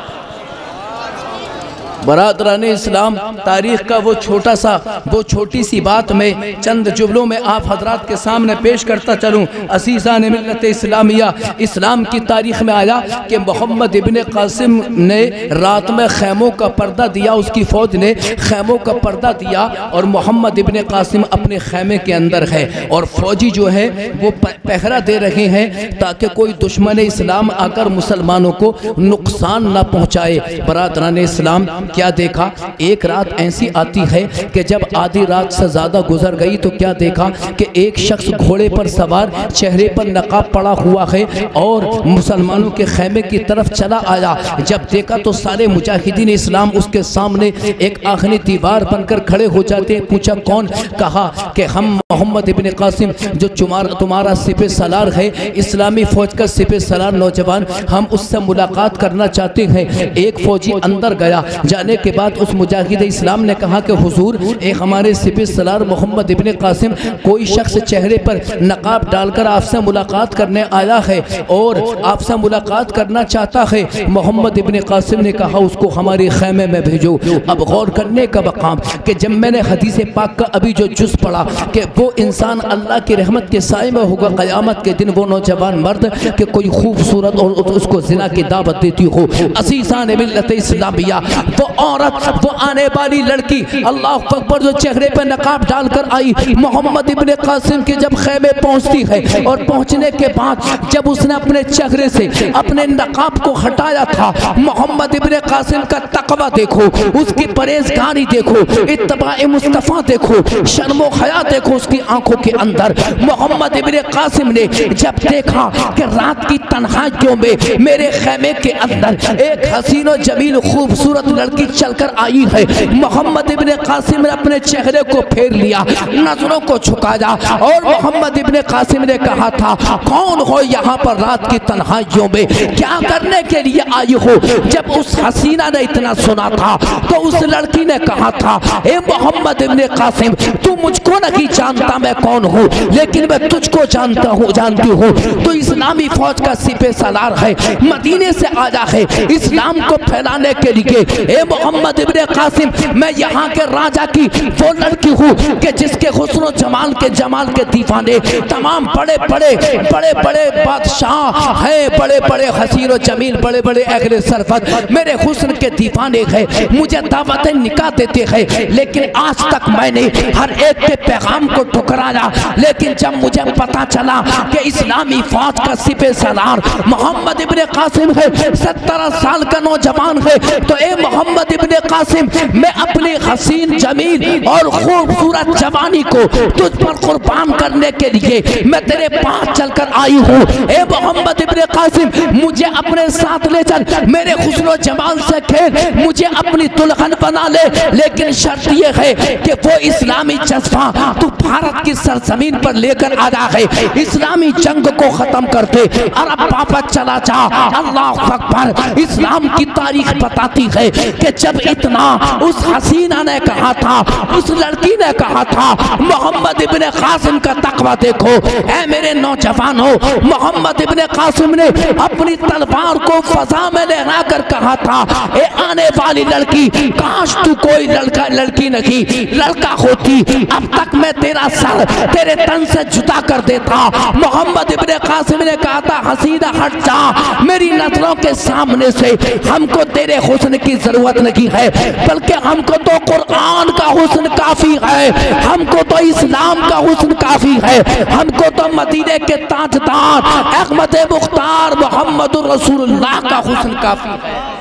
बरादरान इस्लाम, तारीख का वो छोटा सा वो छोटी सी बात में चंद जुमलों में आप हजरात के सामने पेश करता चलूँ। असीसान मिल्लत इस्लामिया, इस्लाम की तारीख में आया कि मोहम्मद इब्ने कासिम ने रात में खैमों का पर्दा दिया, उसकी फ़ौज ने खैमों का पर्दा दिया और मोहम्मद इब्ने कासिम अपने खैमे के अंदर है और फौजी जो है वो पहरा दे रहे हैं ताकि कोई दुश्मन इस्लाम आकर मुसलमानों को नुकसान न पहुँचाए। बरादरान इस्लाम, क्या देखा? एक रात ऐसी आती है कि जब आधी रात से ज़्यादा गुजर गई तो क्या देखा कि एक शख्स घोड़े पर सवार, चेहरे पर नकाब पड़ा हुआ है और मुसलमानों के खैमे की तरफ चला आया। जब देखा तो सारे मुजाहिदीन इस्लाम उसके सामने एक आखिरी दीवार बनकर खड़े हो जाते हैं। पूछा कौन? कहा कि हम मोहम्मद इब्ने कासिम जो तुम्हारा सिपे सलार है, इस्लामी फौज का सिपे सलार नौजवान, हम उससे मुलाकात करना चाहते हैं। एक फौजी अंदर गया, जाने के बाद उस मुजाहिद इस्लाम ने कहा कि हुजूर, एक हमारे सिपे सलार मोहम्मद इब्ने कासिम कोई शख्स चेहरे पर नकाब डालकर आपसे मुलाकात करने आया है और आपसे मुलाकात करना चाहता है। मोहम्मद इब्ने कासिम ने कहा उसको हमारे खैमे में भेजो। अब गौर करने का मकाम कि जब मैंने हदीस पाक का अभी जो जुज़ पढ़ा कि वो इंसान अल्लाह की रहमत के साए में होगा क़यामत के दिन, वो नौजवान मर्द कि कोई खूबसूरत और उसको ज़िना की दावत देती हो, असीसान मिल्लत इस्लामिया, वो औरत, वो आने वाली लड़की, अल्लाह अकबर, जो चेहरे पर नकाब डालकर आई, मोहम्मद इब्ने कासिम के जब खैमे पहुंचती है और पहुंचने के बाद जब उसने अपने चेहरे से अपने नकाब को हटाया था, मोहम्मद इब्ने कासिम का तकवा देखो, उसकी परहेज़गारी देखो, इत्तबाए मुस्तफ़ा देखो, शर्मो हया देखो उसकी आंखों के अंदर। मोहम्मद इब्ने कासिम ने जब देखा कि रात की तन्हाइयों में मेरे खैमे के अंदर एक हसीन और जमील खूबसूरत लड़की चलकर आई है, मोहम्मद इब्ने कासिम ने अपने चेहरे को फेर लिया, नजरों को झुकाया और मोहम्मद इब्ने कासिम ने कहा था, कौन हो यहाँ पर रात की तन्हाइयों में, क्या करने के लिए आई हो? जब उस हसीना ने इतना सुना था तो उस लड़की ने कहा था, ए मोहम्मद इब्ने कासिम, तू मुझको नहीं जानता मैं कौन हूँ, लेकिन मैं तुझको जानता हूँ, जानती हूँ। तो इस्लामी फौज का सिपे सलार है, मदीने से आया है इस्लाम को फैलाने के लिए। ए मोहम्मद इब्ने कासिम, मैं यहाँ के राजा की वो लड़की हूँ कि जिसके हुस्न जमाल के दीवाने तमाम बड़े बड़े बादशाह हैं, बड़े बड़े हसीन जमील, बड़े बड़े अहले सरफत मेरे हुस्न के दीवाने हैं, मुझे दावतें निकाह देते हैं, लेकिन आज तक मैंने हर एक के पैगाम को ठुकराया। लेकिन जब मुझे पता चला कि इस्लामी फौज का सिपह सलार मोहम्मद इब्ने कासिम है, 17 साल का नौजवान है, तो ए मोहम्मद इब्ने कासिम, मैं अपनी हसीन जमील और खूबसूरत जवानी को तुझ पर कुर्बान करने के लिए मैं तेरे पास चलकर आई हूँ। ए मोहम्मद इब्ने कासिम, मुझे अपने साथ ले चल, मेरे हुस्न जमाल से खेल, मुझे अपनी दुल्हन बना ले, लेकिन शर्त ये है कि वो इस्लामी जज्बा तू भारत की सरजमीन पर लेकर आया है, इस्लामी जंग को खत्म कर दे, अरब वापस चला जा। अल्लाह अकबर। इस्लाम की तारीख बताती है कि जब इतना उस हसीना ने कहा था, उस लड़की ने कहा था, मोहम्मद इब्ने कासिम का तकवा देखो। ऐ मेरे नौजवानों, मोहम्मद इब्ने कासिम ने अपनी तलवार को फजा में लहरा कर कहा था, ए आने वाली लड़की, काश तू कोई लड़की नहीं लड़का होती, अब तक मैं तेरा सर तेरे तन से जुदा कर देता। मोहम्मद इब्ने कासिम ने कहा था, हसीना हट जा मेरी नजरों के सामने से, हमको तेरे हुस्न की जरूरत नहीं है, बल्कि हमको तो कुरान का हुस्न काफी है, हमको तो इस्लाम का हुस्न काफी है, हमको तो मदीने के ताजदार अहमद मुख्तार मोहम्मद रसूलुल्लाह का हुस्न काफी है।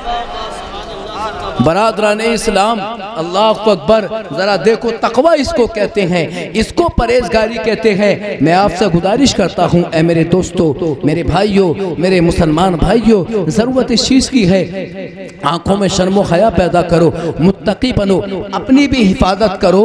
बरादरान इस्लाम, अल्लाह अकबर, जरा देखो तकवा इसको कहते हैं, इसको परहेजगारी कहते हैं। मैं आपसे गुजारिश करता हूँ, ए मेरे दोस्तों, मेरे भाइयों, मेरे मुसलमान भाइयों, जरूरत इस चीज की है, आंखों में शर्मो हया पैदा करो, मुत्तकी बनो, अपनी भी हिफाजत करो,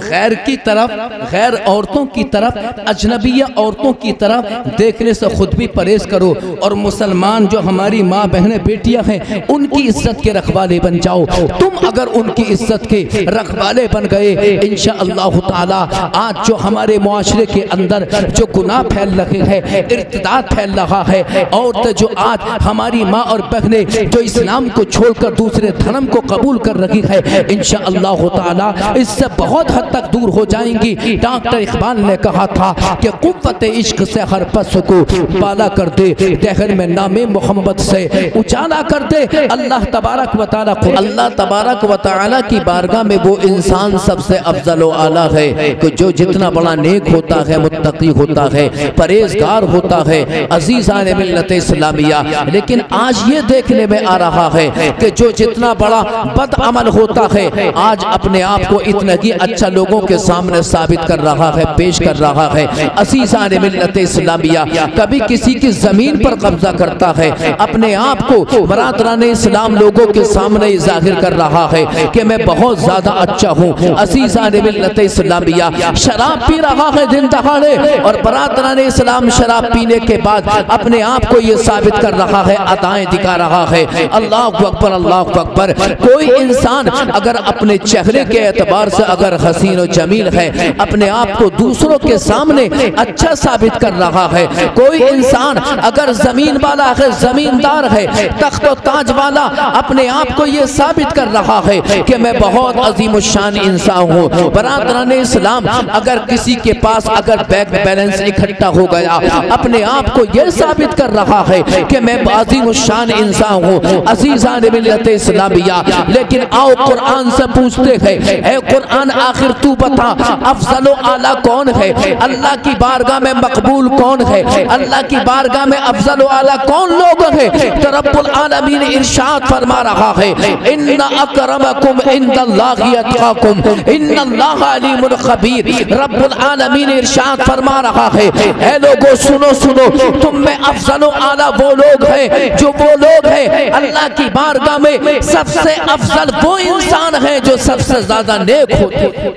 गैर की तरफ, गैर औरतों की तरफ, अजनबिया औरतों की तरफ देखने से खुद भी परहेज करो, और मुसलमान जो हमारी माँ बहनें बेटियां हैं उनकी इज्जत के रखवाले बन जाओ। तुम अगर उनकी इज्जत के रखवाले बन गए, इंशाअल्लाह ताला आज जो हमारे मुआशरे के अंदर जो गुनाह फैल रहे हैं, इर्तिदाद फैल रहा है, औरतें जो आज हमारी माँ और बहनें जो इस्लाम को छोड़कर दूसरे धर्म को कबूल कर रही है, इंशाअल्लाह ताला इससे बहुत हद तक दूर हो जाएंगी। डॉक्टर इकबाल ने कहा था कि कुव्वत इश्क से हर पस को बाला कर दे, दहर में नामे मोहम्मद से उजाला कर दे। अल्लाह तबारक व तआला को, अल्लाह तबारक व तआला की बारगाह में वो इंसान सबसे अफजल व आला है कि जो जितना बड़ा नेक होता है, मुत्तकी होता है, परहेजगार होता है, अजीज़ान मिल्लत इस्लामिया। लेकिन आज ये देखने में आ रहा है कि जो जितना बड़ा बदअमल होता है, आज अपने आप को इतना ही अच्छा लोगों के सामने साबित कर रहा है, पेश कर रहा है। अजीज़ान मिल्लत इस्लामिया कभी किसी की जमीन पर कब्जा करता है, अपने आप को बरादरान इस्लाम लोगों के सामने जाहिर कर रहा है कि मैं बहुत ज्यादा अच्छा हूँ। अजीज़ान मिल्लत इस्लामिया शराब पी रहा है दिन दहाड़े, और बरादरान इस्लाम शराब पीने के बाद अपने आप को ये साबित कर रहा है, अदाएं दिखा रहा है। अल्लाह अकबर, अल्लाह अकबर। कोई इंसान अगर अपने चेहरे के एतबार से अगर हसीन और जमील है, अपने आप को दूसरों के सामने अच्छा साबित कर रहा है, कोई इंसान अगर जमीन वाला है, जमींदार है, तख्त और ताज वाला, अपने आप को ये साबित कर रहा है कि मैं बहुत अजीम शान इंसान हूँ। बरादरान इस्लाम अगर किसी के पास अगर बैंक बैलेंस इकट्ठा हो गया, अपने आप को यह साबित कर रहा है कि मैं अजीम शान इंसान हूँ। अजीज़ान मिल्लत इस्लामिया, लेकिन आओ कुरान से पूछते हैं, ऐ कुरान आखिर तू बता अफजल आला कौन है, अल्लाह की बारगाह में मकबूल कौन है, अल्लाह की बारगाह में अफजल आला कौन लोग हैं। तो रब्बुल आलमीन इरशाद फरमा रहा है, इन्ना अकरमकुम इंदल्लाहि अतकाकुम इन्नल्लाहा अलीमुल खबीर। रब्बुल आलमीन इरशाद फरमा रहा है, ऐ लोगों सुनो सुनो, तुम में अफजल आला वो लोग हैं, जो वो लोग हैं अल्लाह की बारगाह में सबसे अफजल वो इंसान है जो सबसे ज्यादा नेक होते हैं,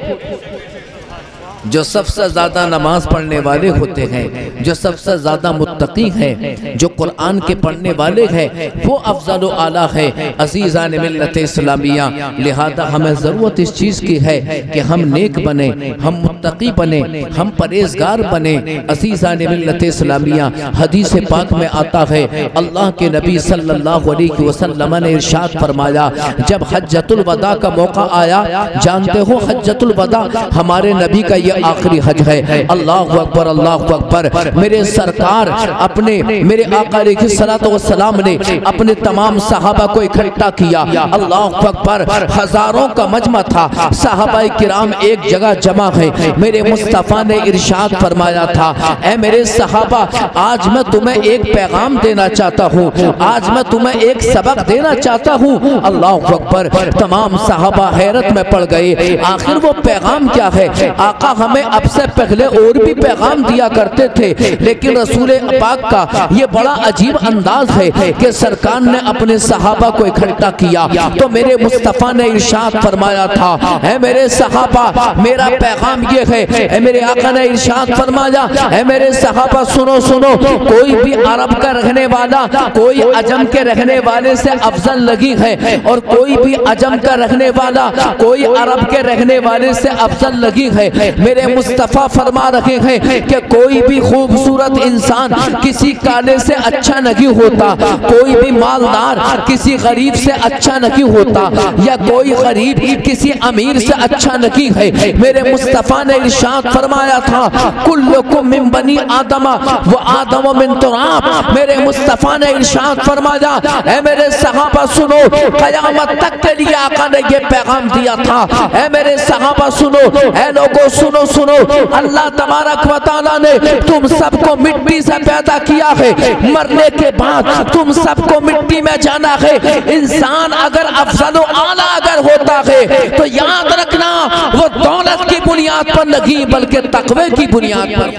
जो सबसे ज्यादा नमाज पढ़ने वाले होते हैं, जो सबसे ज्यादा मुत्तकी हैं, जो कुरान के पढ़ने वाले हैं वो अफजल आला है। अजीज़ान मिल्लत इस्लामिया, लिहाजा हमें ज़रूरत इस चीज़ की है कि हम नेक बने, हम मुत्तकी बने, हम परहेज़गार बने। अजीज़ान मिल्लत इस्लामिया, हदीस पाक में आता है अल्लाह के नबी सल्लल्लाहु अलैहि वसल्लम ने इरशाद फरमाया, जब हज्जतुल वदा का मौका आया, जानते हो हज्जतुल वदा हमारे नबी का ये आखिरी हज है। अल्लाहु अकबर, अल्लाहु अकबर। मेरे सरकार अपने मेरे आका अलैहिस्सलातु वस्सलाम ने अपने तमाम सहाबा को इकट्ठा किया। अल्लाहु अकबर, हजारों का मजमा था, सहाबाए किराम एक जगह जमा है। मेरे मुस्तफ़ा ने इरशाद फरमाया था, ऐ मेरे सहाबा, आज मैं तुम्हें एक पैगाम देना चाहता हूँ, आज मैं तुम्हें एक सबक देना चाहता हूँ। अल्लाहु अकबर, तमाम सहाबा हैरत में पड़ गए, आखिर वो पैगाम क्या है? आका हमें अब से पहले और भी पैगाम दिया करते थे, लेकिन रसूल पाक का ये बड़ा अजीब अंदाज है कि सरकार ने अपने सहाबा को इकट्ठा किया। तो मेरे मुस्तफ़ा ने इरशाद फरमाया था, है मेरे सहाबा, मेरा पैगाम ये है। है मेरे आका ने इरशाद फरमाया, है मेरे सहाबा, सुनो सुनो, कोई भी अरब का रहने वाला कोई अजम के रहने वाले से अफजल लगी है, और कोई भी अजम का रहने वाला कोई अरब के रहने वाले से अफजल लगी है। मेरे मुस्तफ़ा फरमा रहे हैं कि कोई भी खूबसूरत इंसान किसी काले से अच्छा नहीं होता, कोई भी मालदार किसी गरीब से अच्छा नहीं होता, या कोई गरीब किसी अमीर से अच्छा नहीं है। मेरे मुस्तफ़ा ने इरशाद फरमाया था, कुल्लुकुम मिन बनी आदम व आदम मिन तुराब। मेरे मुस्तफ़ा ने इरशाद फरमाया, ऐ मेरे सहाबा सुनो, क़यामत तक के लिए आका ने ये पैगाम दिया था। ऐ मेरे सहाबा सुनो, ऐ लोगों सुनो सुनो, अल्लाह तबारक व तआला ने तुम सबको मिट्टी से पैदा किया है, मरने के बाद तुम सबको मिट्टी में जाना है। इंसान अगर अफजल आला अगर होता है तो याद रखना वो दौलत की बुनियाद पर नहीं बल्कि तकवे की बुनियाद पर।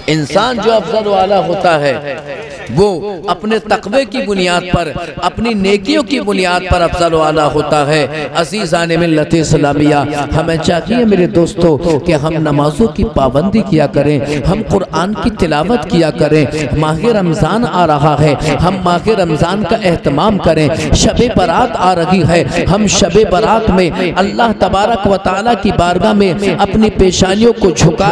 इंसान जो अफजल आला होता है वो अपने तकवे की बुनियाद पर, अपनी नेकियों की बुनियाद पर अफजल आला होता है। अज़ीज़ान मिल्लत इस्लामिया, हमें चाहिए मेरे दोस्तों कि हम नमाजों की पाबंदी किया करें, हम कुरान की तिलावत किया करें। माह रमज़ान आ रहा है, हम माह रमज़ान का एहतमाम करें। शब बारात आ रही है, हम शब बारात में अल्लाह तबारक व तआला की बारगाह में अपनी पेशानियों को झुका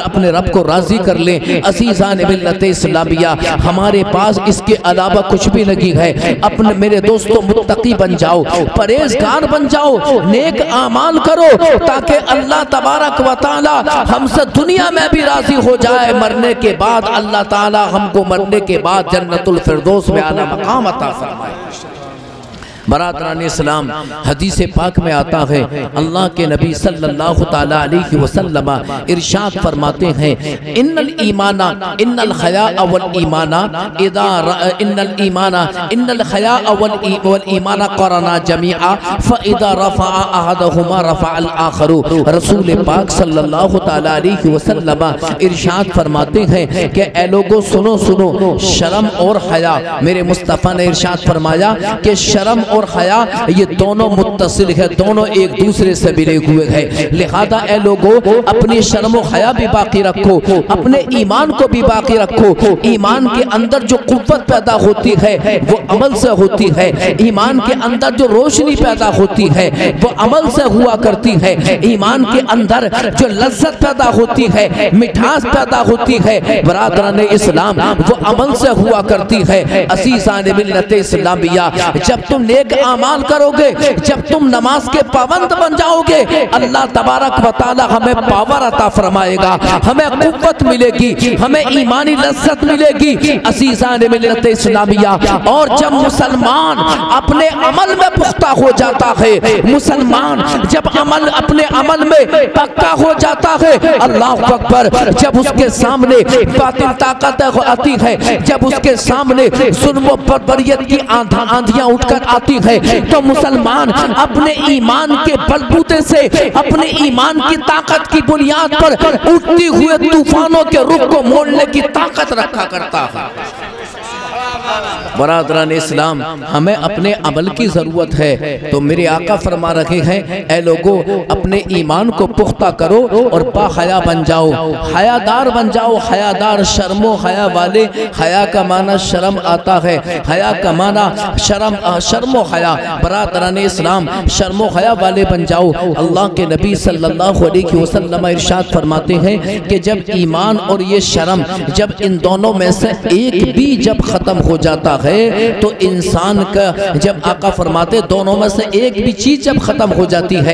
अपने रब को राजी कर लें। अज़ीज़ान मिल्लत इस्लामिया, हमारे पास इसके अलावा कुछ भी नहीं है। अपने मेरे दोस्तों मुत्तकी बन जाओ, परहेजगार बन जाओ, नेक आमाल करो, ताकि अल्लाह तबारक व तआला हमसे दुनिया में भी राजी हो जाए, मरने के बाद अल्लाह ताला हमको मरने के बाद जन्नतुल फिरदौस में आला मकाम अता फरमाए। बरादरान इस्लाम, हदीस पाक में आता है अल्लाह के नबी सल्लल्लाहु तआला अलैहि वसल्लम इरशाद फरमाते हैं, इन्नल ईमाना इन्नल हया वल ईमाना इदा इन्नल ईमाना इन्नल हया वल ईमाना क़रना जमीआ फ़इदा रफ़अ अहदहुमा रफ़अल आखरू। रसूल पाक सल्लल्लाहु तआला अलैहि वसल्लम इरशाद फरमाते हैं कि ए लोगों सुनो सुनो, शर्म और हया, मेरे मुस्तफ़ा ने इरशाद फरमाया कि शर्म और हया ये दोनों मुत्तसिल है, दोनों एक दूसरे से मिले हुए हैं। लिहाजा ए लोगों, अपनी शर्म और हया भी बाकी रखो, अपने ईमान को भी बाकी रखो। ईमान के अंदर जो कुव्वत पैदा होती है वो अमल से होती है, ईमान के अंदर जो रोशनी पैदा होती है वो अमल से हुआ करती है, ईमान के अंदर जो लज्जत पैदा होती है, मिठास पैदा होती है, बरादरान इस्लाम, वो अमल से हुआ करती है। अज़ीज़ान मिल्लत इस्लामिया, जब तुम नेक आमाल करोगे, जब तुम नमाज के पाबंद बन जाओगे, अल्लाह तबारक व तआला हमें पावर अता फरमाएगा, हमें कुव्वत मिलेगी, हमें ईमानी लज्जत मिलेगी। अज़ीज़ान मिल्लत इस्लामिया, और जब मुसलमान अपने अमल में पुख्ता हो जाता है, मुसलमान जब अमल अपने अमल में पक्का हो जाता है, अल्लाह अकबर, जब उसके सामने बातिल ताकत आती है, जब उसके सामने जुल्म पर बरियत की आंधियां उठकर आती है, तो मुसलमान अपने ईमान के बलबूते से, अपने ईमान की ताकत की बुनियाद पर उठती हुए तूफानों के रुख को मोड़ने की ताकत रखा करता है। बरादरान इस्लाम, हमें अपने अमल की ज़रूरत है। तो मेरे आका फरमा रहे हैं, ऐ लोगों, अपने ईमान को पुख्ता करो और बाहया बन जाओ, हयादार बन जाओ। हयादार शर्मो हया वाले, हया का माना शर्म आता है, हया का माना शर्मो हया। बरादरान इस्लाम, शर्मो हया वाले बन जाओ। अल्लाह के नबी सल्लल्लाहु अलैहि वसल्लम इरशाद फरमाते हैं कि जब ईमान और ये शर्म, जब इन दोनों में से एक भी जब ख़त्म हो जाता है तो इंसान का, जब आका फरमाते दोनों में से एक भी चीज़ जब ख़त्म हो जाती है